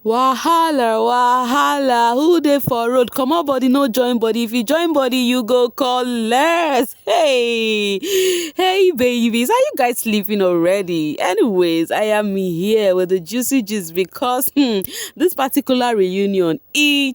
Wahala, wahala, who dey for road? Comot body, no join body. If you join body, you go collect. Hey, babies, are you guys sleeping already? Anyways, I am here with the juicy gist because this particular reunion,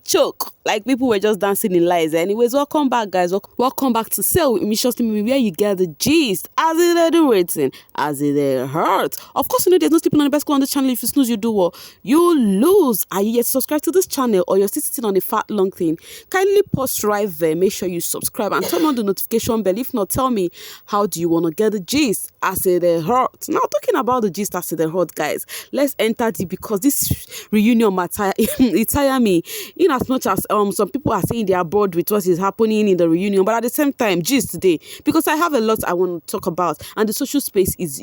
choke. Like people were just dancing in lies. Anyways, welcome back, guys. Welcome back to Sell with me, where you get the gist. As it do rating, as it hurt. Of course, you know there's no sleeping on the best on the channel. If you snooze, you do what? You lose. Are you yet subscribed to this channel, or you're still sitting on a fat long thing? Kindly pause right there. Make sure you subscribe and turn on the notification bell. If not, tell me, how do you want to get the gist as it hurt? Now, talking about the gist as it hurt, guys, let's enter deep because this reunion matter it tire me. In as much as some people are saying they are bored with what is happening in the reunion, but at the same time, gist today, because I have a lot I want to talk about, and the social space is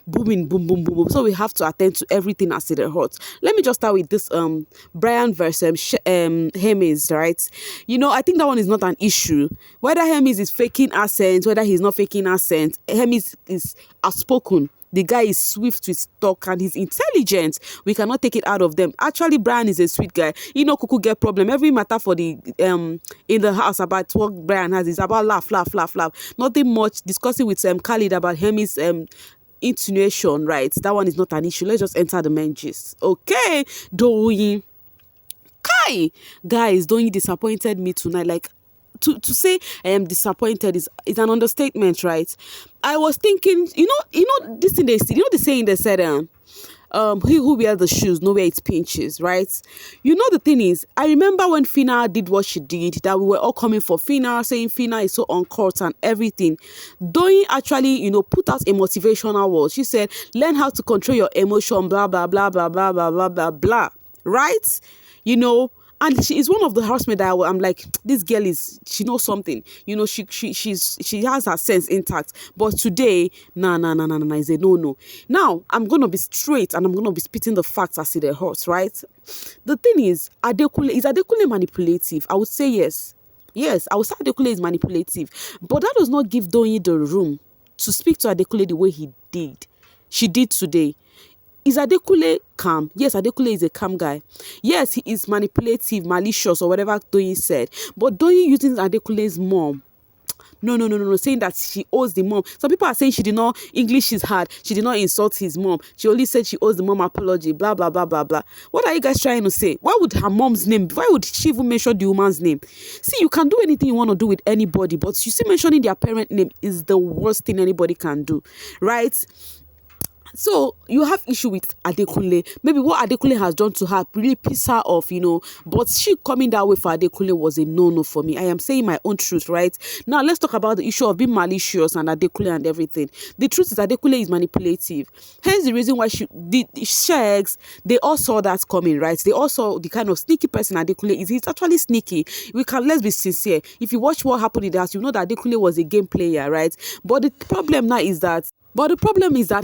booming, boom, boom, boom, boom. So we have to attend to everything as it hurts. Let me just start with this Brian versus Hermes, right? I think that one is not an issue. Whether Hermes is faking accent, whether he's not faking accent, Hermes is outspoken. The guy is swift with talk and he's intelligent. We cannot take it out of them. Actually, Brian is a sweet guy. Kuku get problem. Every matter for the in the house about what Brian has is about laugh. Nothing much. Discussing with Khalid about Hermes insinuation, right? That one is not an issue. Let's just enter the main gist. Okay, Doyin. Kai, guys, Doyin disappointed me tonight. Like, to say I am disappointed is an understatement, right? I was thinking, this thing the saying they said, he who wears the shoes know where it pinches, right? The thing is, I remember when Phyna did what she did, that we were all coming for Phyna, saying Phyna is so uncut and everything. Doyin actually, put out a motivational word. She said, learn how to control your emotion, blah, blah, blah, blah, blah, blah, blah, blah, blah, right? And she is one of the housemates that I'm like, this girl she knows something. She has her sense intact. But today, nah, is a no. Now, I'm going to be straight and I'm going to be spitting the facts as it hurts, right? The thing is Adekule manipulative? I would say yes. Yes, I would say Adekule is manipulative. But that does not give Doyin the room to speak to Adekule the way he did. She did today. Is Adekule calm? Yes, Adekule is a calm guy. Yes, he is manipulative, malicious, or whatever Doyin said. But Doyin using Adekule's mom. No, saying that she owes the mom. Some people are saying she did not, English is hard. She did not insult his mom. She only said she owes the mom apology, blah, blah, blah, blah, blah. What are you guys trying to say? Why would her mom's name, why would she even mention the woman's name? See, you can do anything you want to do with anybody, but you see mentioning their parent name is the worst thing anybody can do, right? So you have issue with Adekule. Maybe what Adekule has done to her really piss her off, But she coming that way for Adekule was a no for me. I am saying my own truth, right? Now let's talk about the issue of being malicious and Adekule and everything. The truth is Adekule is manipulative. Hence the reason why the sheiks, they all saw that coming, right? They all saw the kind of sneaky person Adekule is. He's actually sneaky. Let's be sincere. If you watch what happened in the house, you know that Adekule was a game player, right? But the problem now is that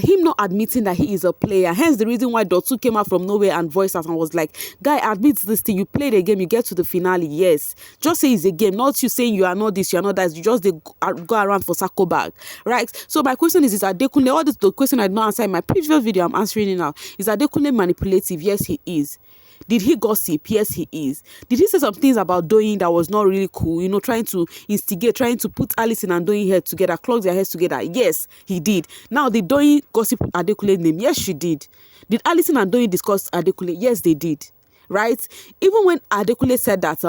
him not admitting that he is a player. Hence the reason why Dotsu came out from nowhere and voiced us and was like, guy, admit this thing. You played a game, you get to the finale. Yes. Just say it's a game. Not you saying you are not this, you are not that. You just go around for sacco bag. Right? So my question is Adekule, all this the question I did not answer in my previous video, I'm answering it now. Is Adekule manipulative? Yes, he is. Did he gossip? Yes, he is. Did he say some things about Doyin that was not really cool? Trying to instigate, trying to put Alison and Doyin head together, clog their heads together. Yes, he did. Now, did Doyin gossip Adekule's name? Yes, she did. Did Alison and Doyin discuss Adekule? Yes, they did. Right? Even when Adekule said that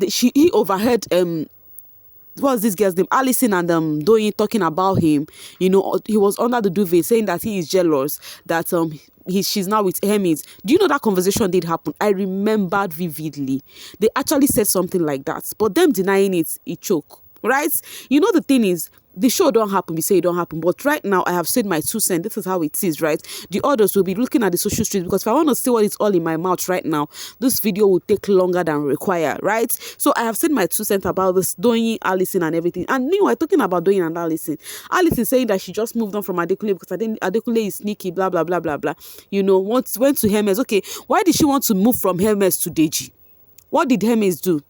he overheard what's this girl's name? Alison and Doyin talking about him. He was under the duvet saying that he is jealous, that she's now with Hermes. Do you know that conversation did happen? I remembered vividly. They actually said something like that. But them denying it choke. Right? The thing is, the show don't happen, we say it don't happen. But right now, I have said my 2 cents. This is how it is, right? The others will be looking at the social street because if I want to see what is all in my mouth right now, this video will take longer than required, right? So I have said my 2 cents about this Doyin, Alison and everything. And meanwhile, talking about Doyin and Alison. Alison saying that she just moved on from Adekule because I think Adekule is sneaky, blah, blah, blah, blah, blah. Went to Hermes. Okay, why did she want to move from Hermes to Deji? What did Hermes do?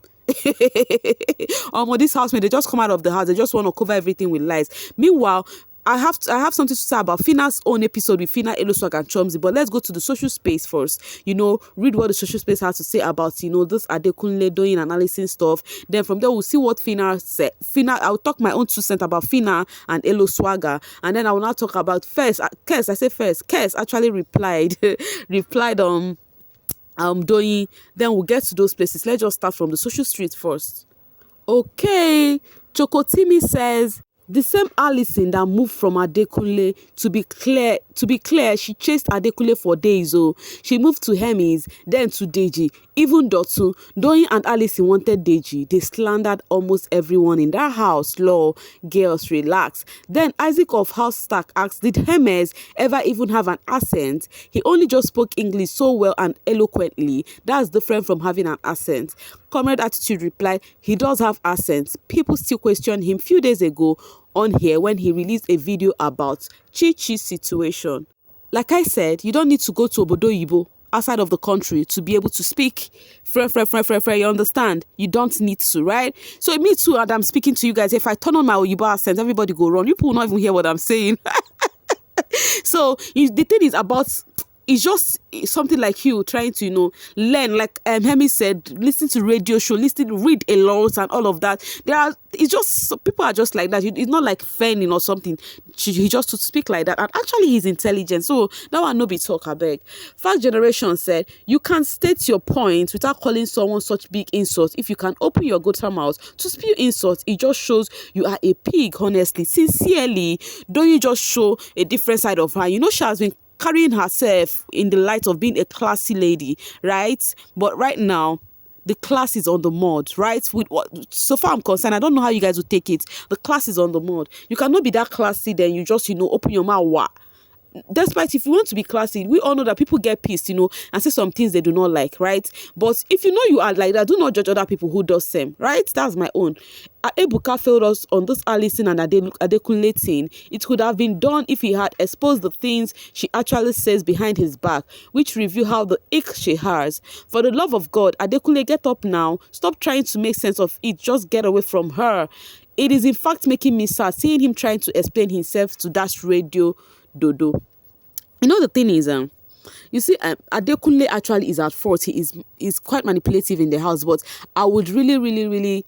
This housemate, they just come out of the house, they just want to cover everything with lies. Meanwhile, I have something to say about Phyna's own episode with Phyna, Eloswag, and Chomzi, but let's go to the social space first. Read what the social space has to say about this Adekunle Doyin and Alison stuff. Then from there we'll see what Phyna said. I'll talk my own 2 cents about Phyna and Eloswaga, and then I will now talk about Kes actually replied Doyin. Then we'll get to those places. Let's just start from the social street first. Okay, Chokotimi says, the same Alison that moved from Adekunle, to be clear, she chased Adekunle for days. Oh, she moved to Hermes, then to Deji, even Dotun. Doyin and Alison wanted Deji. They slandered almost everyone in that house. Law, girls, relax. Then Isaac of House Stack asked, did Hermes ever even have an accent? He only just spoke English so well and eloquently. That's different from having an accent. Comrade Attitude replied, he does have accents. People still question him few days ago on here when he released a video about Chi-Chi's situation. Like I said, you don't need to go to Obodo Yibo outside of the country to be able to speak Fre, you understand? You don't need to, right? So me too, and I'm speaking to you guys. If I turn on my Oyibo accent, everybody go wrong. You people will not even hear what I'm saying. So the thing is about, it's just something like you trying to, learn. Like Hermes said, listen to radio show, read a lot and all of that. It's just, people are just like that. It's not like fanning or something. He just to speak like that. And actually, he's intelligent. So that one no be talk, I beg. Fact Generation said, you can state your point without calling someone such big insults. If you can open your gutter mouth to spew insults, it just shows you are a pig, honestly. Sincerely, don't you just show a different side of her? She has been carrying herself in the light of being a classy lady, right? But right now, the class is on the mud, right? With what, so far I'm concerned, I don't know how you guys will take it. The class is on the mud. You cannot be that classy, then you just, open your mouth. Despite, if you want to be classy, we all know that people get pissed, and say some things they do not like, right? But if you know you are like that, do not judge other people who does same, right? That's my own. Ebuka failed us on this Alison and Adekunle thing. It could have been done if he had exposed the things she actually says behind his back, which reveal how the ick she has. For the love of God, Adekunle, get up now. Stop trying to make sense of it. Just get away from her. It is in fact making me sad seeing him trying to explain himself to that radio dodo. The thing is, you see, Adekunle actually is at fault. He is quite manipulative in the house, but I would really, really, really,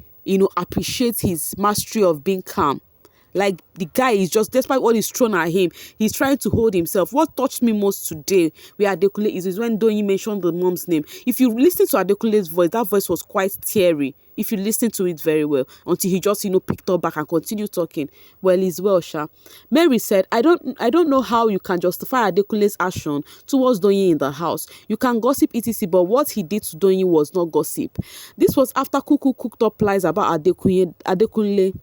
appreciate his mastery of being calm. Like, the guy is just, despite what is thrown at him, he's trying to hold himself. What touched me most today where Adekunle is when Doyin mentioned the mom's name. If you listen to Adekunle's voice, that voice was quite teary. If you listen to it very well, until he just, picked up back and continued talking. Well, he's well, Sha. Mary said, I don't know how you can justify Adekunle's action towards Doyin in the house. You can gossip etc, but what he did to Doyin was not gossip. This was after Kuku cooked up lies about Adekunle.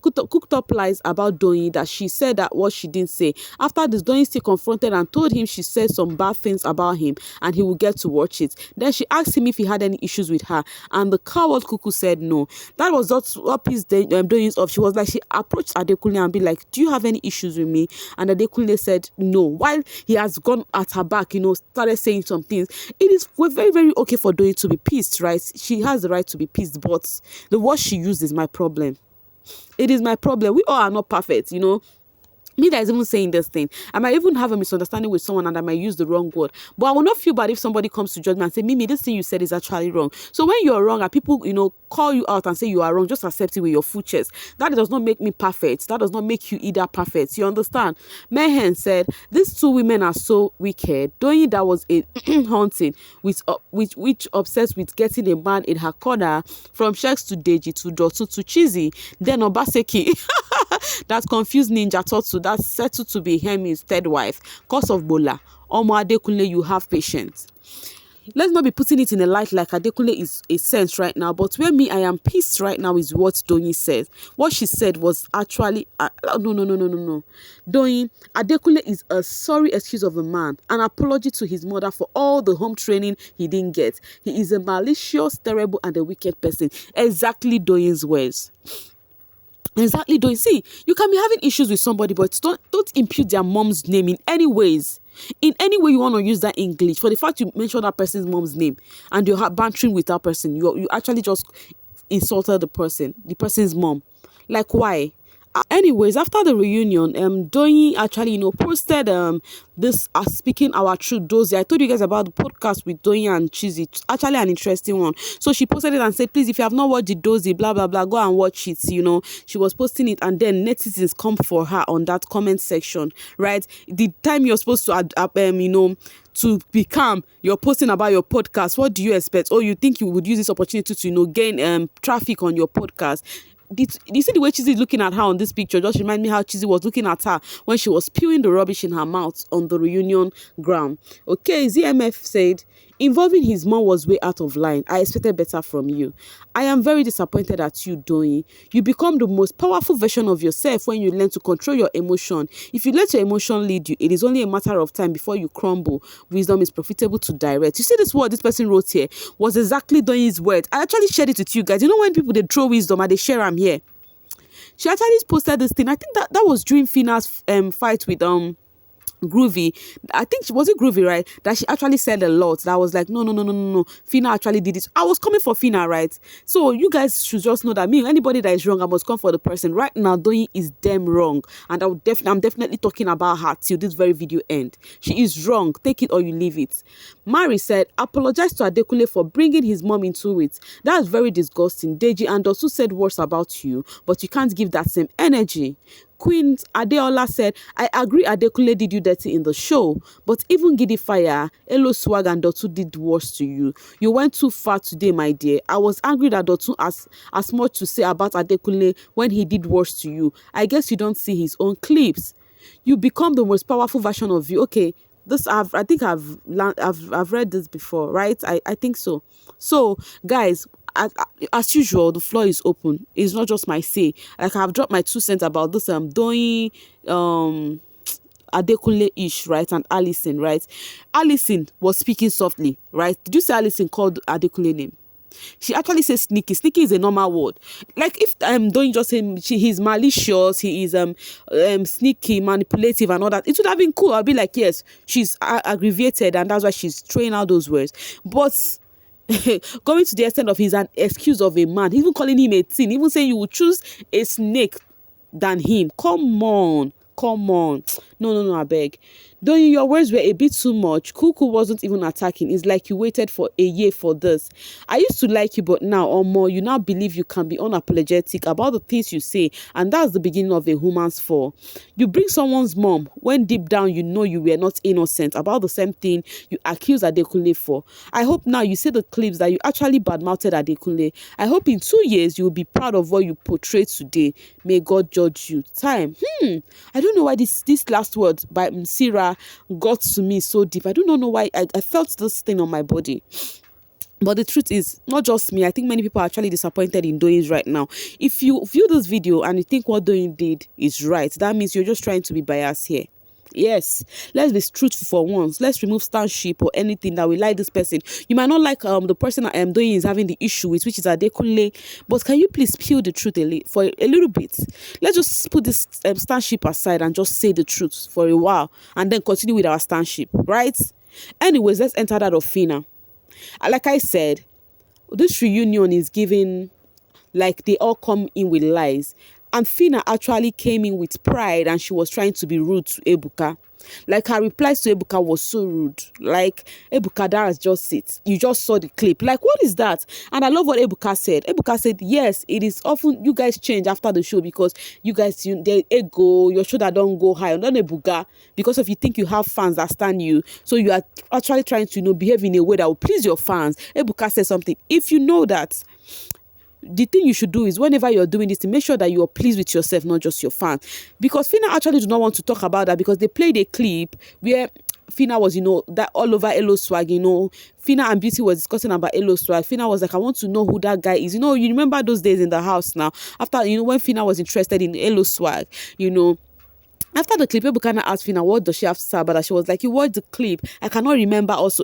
Cooked up lies about Doyin that she said that what she didn't say. After this, Doyin still confronted and told him she said some bad things about him and he would get to watch it. Then she asked him if he had any issues with her, and the coward Kuku said no. That was not what pissed Doyin's off. She was like, she approached Adekunle and be like, do you have any issues with me? And Adekunle said no. While he has gone at her back, started saying some things. It is very, very okay for Doyin to be pissed, right? She has the right to be pissed, but the word she used is my problem. It is my problem. We all are not perfect, Me that is even saying this thing. I might even have a misunderstanding with someone and I might use the wrong word. But I will not feel bad if somebody comes to judge me and say, Mimi, this thing you said is actually wrong. So when you're wrong and people, call you out and say you are wrong, just accept it with your full chest. That does not make me perfect. That does not make you either perfect. You understand? Mehen said, these two women are so wicked. Doyin that was a haunting, which obsessed with getting a man in her corner, from Sheks to Deji to Dotu to Cheesy, then Obaseki. That confused Ninja Turtle that's settled to be Hermes' third wife. Cause of Bola. Omo Adekunle, you have patience. Let's not be putting it in a light like Adekunle is a sense right now, but where I am pissed right now is what Doyin said. What she said was actually, no. Doyin, Adekunle is a sorry excuse of a man, an apology to his mother for all the home training he didn't get. He is a malicious, terrible, and a wicked person. Exactly Doyin's words. Exactly, Doyin. See, you can be having issues with somebody, but don't impute their mom's name in any ways. In any way you want to use that English, for the fact you mention that person's mom's name and you're bantering with that person, you actually just insulted the person's mom. Like, why? Anyways, after the reunion, Doyin actually, posted this speaking our truth Dozy. I told you guys about the podcast with Doyin and Cheesy. It's actually an interesting one. So she posted it and said, please, if you have not watched the Dozy, blah blah blah, go and watch it. She was posting it, and then netizens come for her on that comment section, right? The time you're supposed to to be calm, you're posting about your podcast. What do you expect? Or you think you would use this opportunity to gain traffic on your podcast? You see the way Chizzy is looking at her on this picture just remind me how Chizzy was looking at her when she was spewing the rubbish in her mouth on the reunion ground. Okay, ZMF said, involving his mom was way out of line. I expected better from you. I am very disappointed at you, Doyin. You become the most powerful version of yourself when you learn to control your emotion. If you let your emotion lead you, it is only a matter of time before you crumble. Wisdom is profitable to direct. You see this word this person wrote here was exactly Doyin's word. I actually shared it with you guys. You know when people, they throw wisdom and they share them here. She actually posted this thing. I think that was during Phyna's fight with Groovy. I think was it Groovy, right? That she actually said a lot. That was like, no. Phyna actually did it. I was coming for Phyna, right? So you guys should just know that anybody that is wrong, I must come for the person. Right now, Doyin is damn wrong, and I'm definitely talking about her till this very video end. She is wrong. Take it or you leave it. Mari said, apologize to Adekunle for bringing his mom into it. That's very disgusting. Deji and also said words about you, but you can't give that same energy. Queen Adeola said, I agree Adekunle did you dirty in the show, but even Gidi Fire, Elo Swag and Dotu did worse to you. You went too far today, my dear. I was angry that Dotu as much to say about Adekunle when he did worse to you. I guess you don't see his own clips. You become the most powerful version of you. Okay, this I've read this before, right? I think so. So guys, as usual, the floor is open. It's not just my say. Like I've dropped my 2 cents about this Doyin Adekunle ish, right, and Allison, right? Allison was speaking softly, right? Did you say Allison called Adekunle name? She actually says sneaky. Sneaky is a normal word. Like if Doyin just saying he's malicious, he is sneaky, manipulative, and all that, it would have been cool. I'd be like, yes, she's aggravated, and that's why she's throwing out those words. But going to the extent of he's an excuse of a man, even calling him a teen, even saying you would choose a snake than him. Come on. No, I beg. Doyin, your words were a bit too much. Kuku wasn't even attacking. It's like you waited for a year for this. I used to like you, but now or more, you now believe you can be unapologetic about the things you say, and that's the beginning of a woman's fall. You bring someone's mom when deep down you know you were not innocent about the same thing you accused Adekunle for. I hope now you see the clips that you actually badmouthed Adekunle. I hope in 2 years you will be proud of what you portrayed today. May God judge you. Time. I don't know why this last word by Msira got to me so deep. I don't know why I felt this thing on my body. But the truth is, not just me. I think many people are actually disappointed in Doyin's right now. If you view this video and you think what Doyin did is right, that means you're just trying to be biased here. Yes, let's be truthful for once. Let's remove stanship or anything that will like this person. You might not like the person that Doyin is having the issue with, which is Adekunle, but can you please peel the truth for a little bit? Let's just put this stanship aside and just say the truth for a while and then continue with our stanship, right? Anyways, let's enter that of Phyna. Like I said, this reunion is giving like they all come in with lies. And Phyna actually came in with pride and she was trying to be rude to Ebuka. Like her replies to Ebuka was so rude. Like, Ebuka, that's just it. You just saw the clip. Like, what is that? And I love what Ebuka said. Ebuka said, yes, it is often you guys change after the show because you guys, the ego, your shoulder don't go high. Not Ebuka, because if you think you have fans that stand you, so you are actually trying to behave in a way that will please your fans. Ebuka said something. If you know that, the thing you should do is whenever you're doing this to make sure that you are pleased with yourself, not just your fans. Because Phyna actually do not want to talk about that because they played a clip where Phyna was, that all over Elo Swag, Phyna and Beauty was discussing about Elo Swag. Phyna was like, I want to know who that guy is. You remember those days in the house now, after, when Phyna was interested in Elo Swag, After the clip, people kind of asked Phyna, what does she have to say about that? She was like, you watched the clip. I cannot remember also.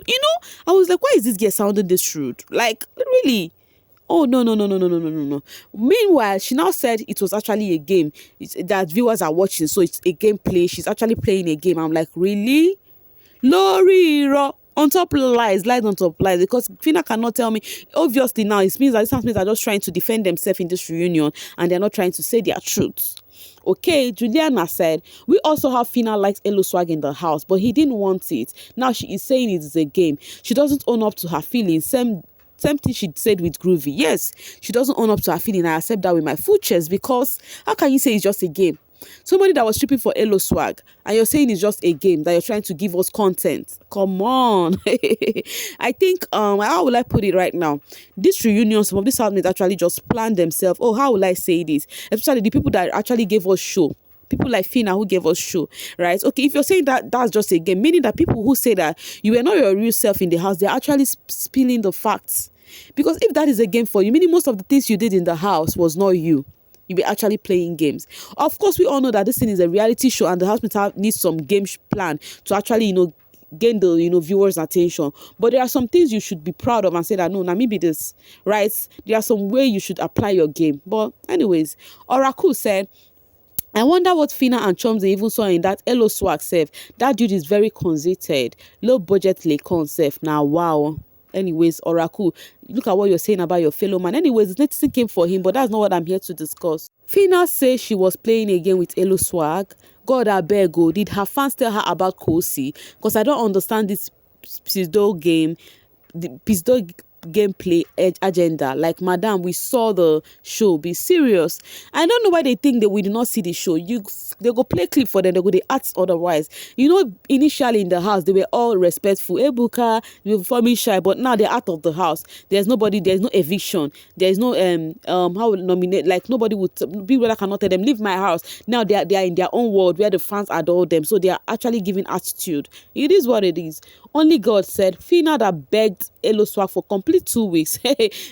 I was like, why is this girl sounding this rude? Like, really? Oh, no. Meanwhile, she now said it was actually a game that viewers are watching. So it's a gameplay. She's actually playing a game. I'm like, really? Lori, on top of lies on top of lies. Because Phyna cannot tell me. Obviously now, it means that these housemates are just trying to defend themselves in this reunion. And they're not trying to say their truth. Okay, Juliana said, we also have Phyna likes Elo swag in the house, but he didn't want it. Now she is saying it is a game. She doesn't own up to her feelings. Same thing she said with Groovy. Yes, she doesn't own up to her feeling. I accept that with my full chest, because how can you say it's just a game? Somebody that was stripping for Elo swag, and you're saying it's just a game, that you're trying to give us content. Come on. I think, how will I put it right now? This reunion, some of these housemates actually just planned themselves. Oh, how will I say this? Especially the people that actually gave us show. People like Phyna who gave us show, right? Okay, if you're saying that that's just a game, meaning that people who say that you were not your real self in the house, they're actually spilling the facts. Because if that is a game for you, meaning most of the things you did in the house was not you. You were actually playing games. Of course, we all know that this thing is a reality show, and the housemates needs some game plan to actually, gain the viewers' attention. But there are some things you should be proud of and say that no, now maybe this, right? There are some way you should apply your game. But anyways, Oracle said, I wonder what Phyna and Chomzy even saw in that Elo swag self. That dude is very conceited. Low budget lay concept. Now, wow. Anyways, Oracle, look at what you're saying about your fellow man. Anyways, Netizen came for him, but that's not what I'm here to discuss. Phyna says she was playing again with Elo swag. God, I beg, oh, did her fans tell her about Kosi? Because I don't understand this pseudo game, the pseudo gameplay agenda. Like, madam, we saw the show, be serious. I don't know why they think that we did not see the show. They go play clip for them, they go they act otherwise. Initially in the house they were all respectful. Ebuka, they were forming shy, but now they're out of the house. There's nobody, there's no eviction, there's no how would nominate, like nobody would be where I cannot tell them leave my house. Now they are in their own world where the fans adore them, so they are actually giving attitude. It is what it is. Only God said Phyna that begged Elo swag for complete 2 weeks.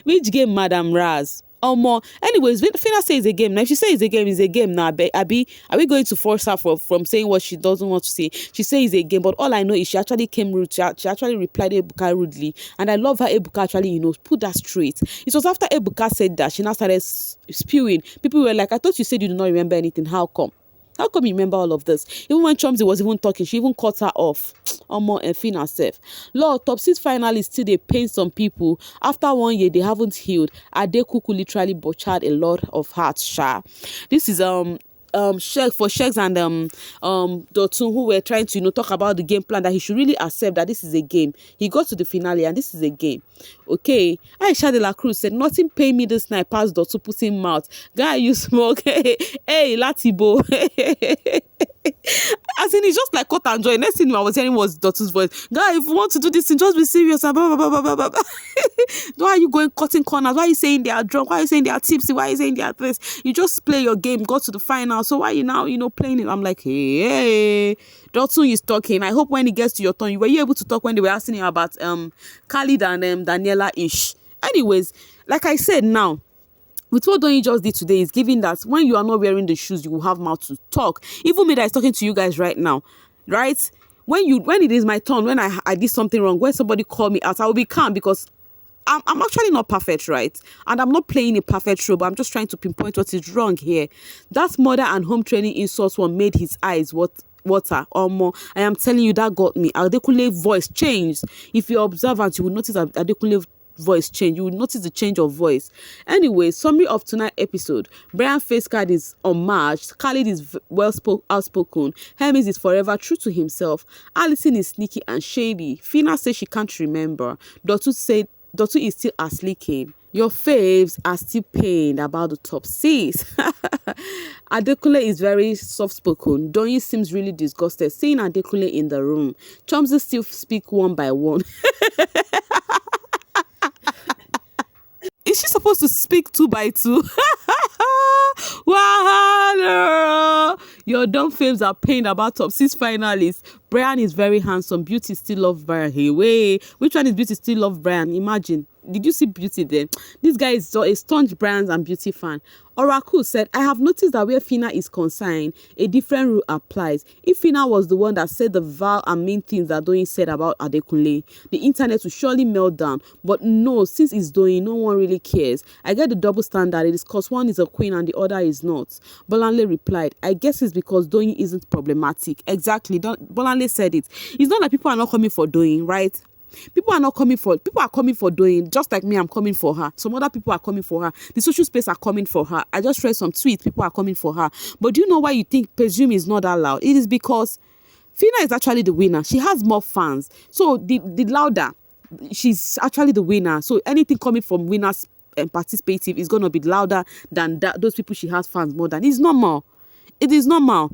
Which game, Madam Raz? More. Anyways, Phyna says it's a game. Now, if she says it's a game, it's a game now. Abi, are we going to force her from saying what she doesn't want to say? She says it's a game, but all I know is she actually came rude. She actually replied to Ebuka rudely, and I love how Ebuka actually, put that straight. It was after Ebuka said that she now started spewing. People were like, I thought you said you do not remember anything. How come? How come you remember all of this? Even when Chomzy was even talking, she even cut her off. More and Phyna herself. Lord, top 6 finalists still they pain some people. After 1 year, they haven't healed. Adekuku literally butchered a lot of hearts. Sha. This is Sheks and Dotun, who were trying to talk about the game plan, that he should really accept that this is a game. He got to the finale and this is a game. Okay, Aisha de la Cruz said nothing pay me this night past Dotun pussy mouth. Guy, you smoke. Hey Latibo. As in, it's just like cut and joy. Next thing I was hearing was Dotun's voice. Guy, if you want to do this thing, just be serious. Blah, blah, blah, blah, blah, blah. Why are you going cutting corners? Why are you saying they are drunk? Why are you saying they are tipsy? Why are you saying they are this? You just play your game, got to the final. So why are you now, playing it? I'm like, hey. Dotun is talking. I hope when it gets to your turn, were you able to talk when they were asking you about Khalid and Daniela-ish? Anyways, like I said now, with what Doyin just did today is giving that when you are not wearing the shoes, you will have mouth to talk. Even me that is talking to you guys right now, right? When it is my turn, when I did something wrong, when somebody call me out, I will be calm, because I'm actually not perfect, right? And I'm not playing a perfect role, but I'm just trying to pinpoint what is wrong here. That mother and home training insults one made his eyes water or more. I am telling you, that got me. Adekunle's voice changed. If you're observant, you will notice Adekunle's voice change. You will notice the change of voice. Anyway, summary of tonight's episode. Brian's face card is unmatched. Khalid is outspoken. Hermes is forever true to himself. Alison is sneaky and shady. Phyna says she can't remember. Dotu is still asleep. Your faves are still pained about the top 6. Adekunle is very soft-spoken. Doyin seems really disgusted seeing Adekunle in the room. Chomzy still speak one by one. Is she supposed to speak 2 by 2? Wahala! Your dumb faves are pained about top 6 finalists. Brian is very handsome. Beauty still love Brian. Hey, wait. Which one is Beauty still love Brian? Imagine. Did you see Beauty there? This guy is a staunch Brian and Beauty fan. Oracle said, I have noticed that where Phyna is concerned, a different rule applies. If Phyna was the one that said the vile and mean things that Doyin said about Adekunle, the internet would surely melt down. But no, since it's Doyin, no one really cares. I get the double standard. It is because one is a queen and the other is not. Bolanle replied, I guess it's because Doyin isn't problematic. Exactly. Bolanle said it. It's not that people are not coming for Doyin, right? People are coming for Doyin, just like me. I'm coming for her. Some other people are coming for her. The social space are coming for her. I just read some tweets. People are coming for her. But do you know why you think Presume is not that loud? It is because Phyna is actually the winner. She has more fans. So the louder, she's actually the winner. So anything coming from winners and participative is going to be louder than those people she has fans more than. It's normal. It is normal.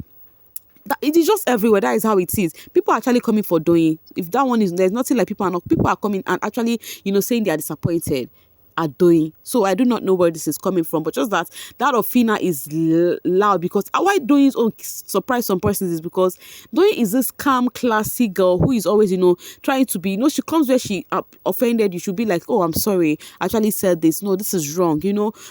It is just everywhere. That is how it is. People are actually coming for Doyin. If that one is, there's nothing like people are coming and actually, saying they are disappointed at Doyin. So I do not know where this is coming from, but just that of Phyna is loud, because why Doyin's own surprise some persons is because Doyin is this calm, classy girl who is always, trying to be, she comes where she offended, you should be like, oh, I'm sorry, I actually said this. No, this is wrong,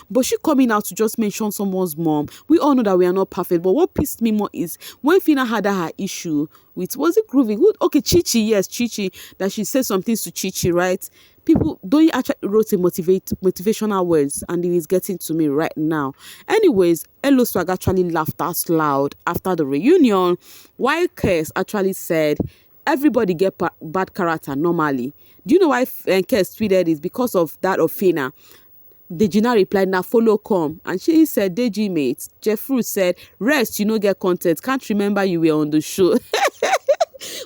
But she coming out to just mention someone's mom. We all know that we are not perfect, but what pissed me more is when Phyna had her issue with, was it Groovy? Okay, Chichi, yes, Chichi, that she said some things to Chichi, right? Doyin actually wrote a motivational words, and it is getting to me right now. Anyways, Elo Swag actually laughed out loud after the reunion, while Kes actually said everybody get bad character normally. Do you know why Kes tweeted this? Because of that of Phyna. Dejina replied, now follow come. And she said, Deji mate. Jeffrey said, rest, you no get content. Can't remember you were on the show.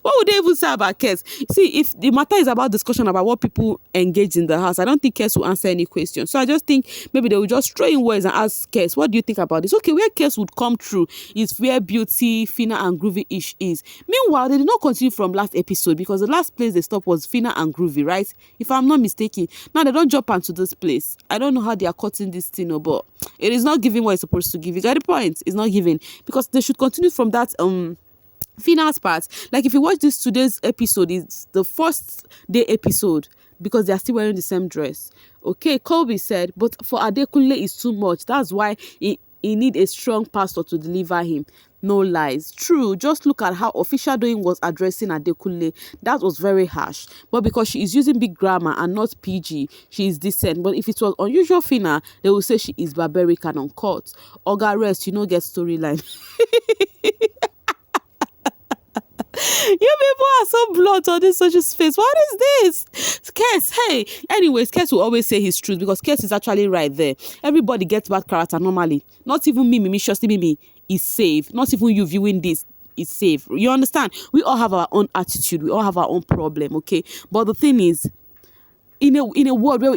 What would they even say about Kes? See, if the matter is about discussion about what people engage in the house, I don't think Kes will answer any question. So I just think maybe they will just throw in words and ask Kes, what do you think about this? Okay, where Kes would come through is where Beauty, Phyna, and Groovy-ish is. Meanwhile, they did not continue from last episode, because the last place they stopped was Phyna and Groovy, right? If I'm not mistaken. Now they don't jump onto this place. I don't know how they are cutting this thing, but it is not giving what it's supposed to give. You got the point? It's not giving, because they should continue from that Phyna's part. Like if you watch today's episode, it's the first day episode, because they are still wearing the same dress. Okay, Colby said, but for Adekunle is too much. That's why he need a strong pastor to deliver him. No lies. True. Just look at how official Doyin was addressing Adekunle. That was very harsh. But because she is using big grammar and not PG, she is decent. But if it was unusual Phyna, they will say she is barbaric and uncut. Oga rest, get storyline. You people are so blunt on this social space. What is this? Kes, hey. Anyways, Kes will always say his truth, because Kes is actually right there. Everybody gets bad character normally. Not even me, Mimi is safe. Not even you viewing this is safe. You understand? We all have our own attitude. We all have our own problem, okay? But the thing is, in a world where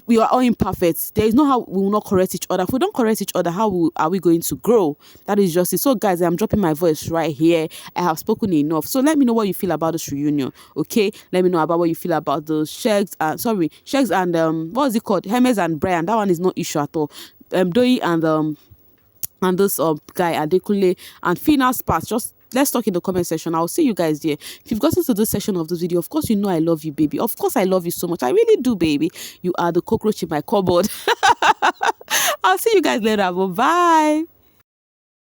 we are all imperfect, there is no how we will not correct each other. If we don't correct each other, how are we going to grow? That is just it. So guys, I'm dropping my voice right here. I have spoken enough. So let me know what you feel about this reunion, okay? Let me know about what you feel about the Shegs and what is it called? Hermes and Brian. That one is no issue at all. Doyi and this guy Adekunle and Phyna's part. Just let's talk in the comment section. I'll see you guys there. If you've gotten to this section of this video, of course you know I love you, baby. Of course I love you so much. I really do, baby. You are the cockroach in my cupboard. I'll see you guys later. Bye.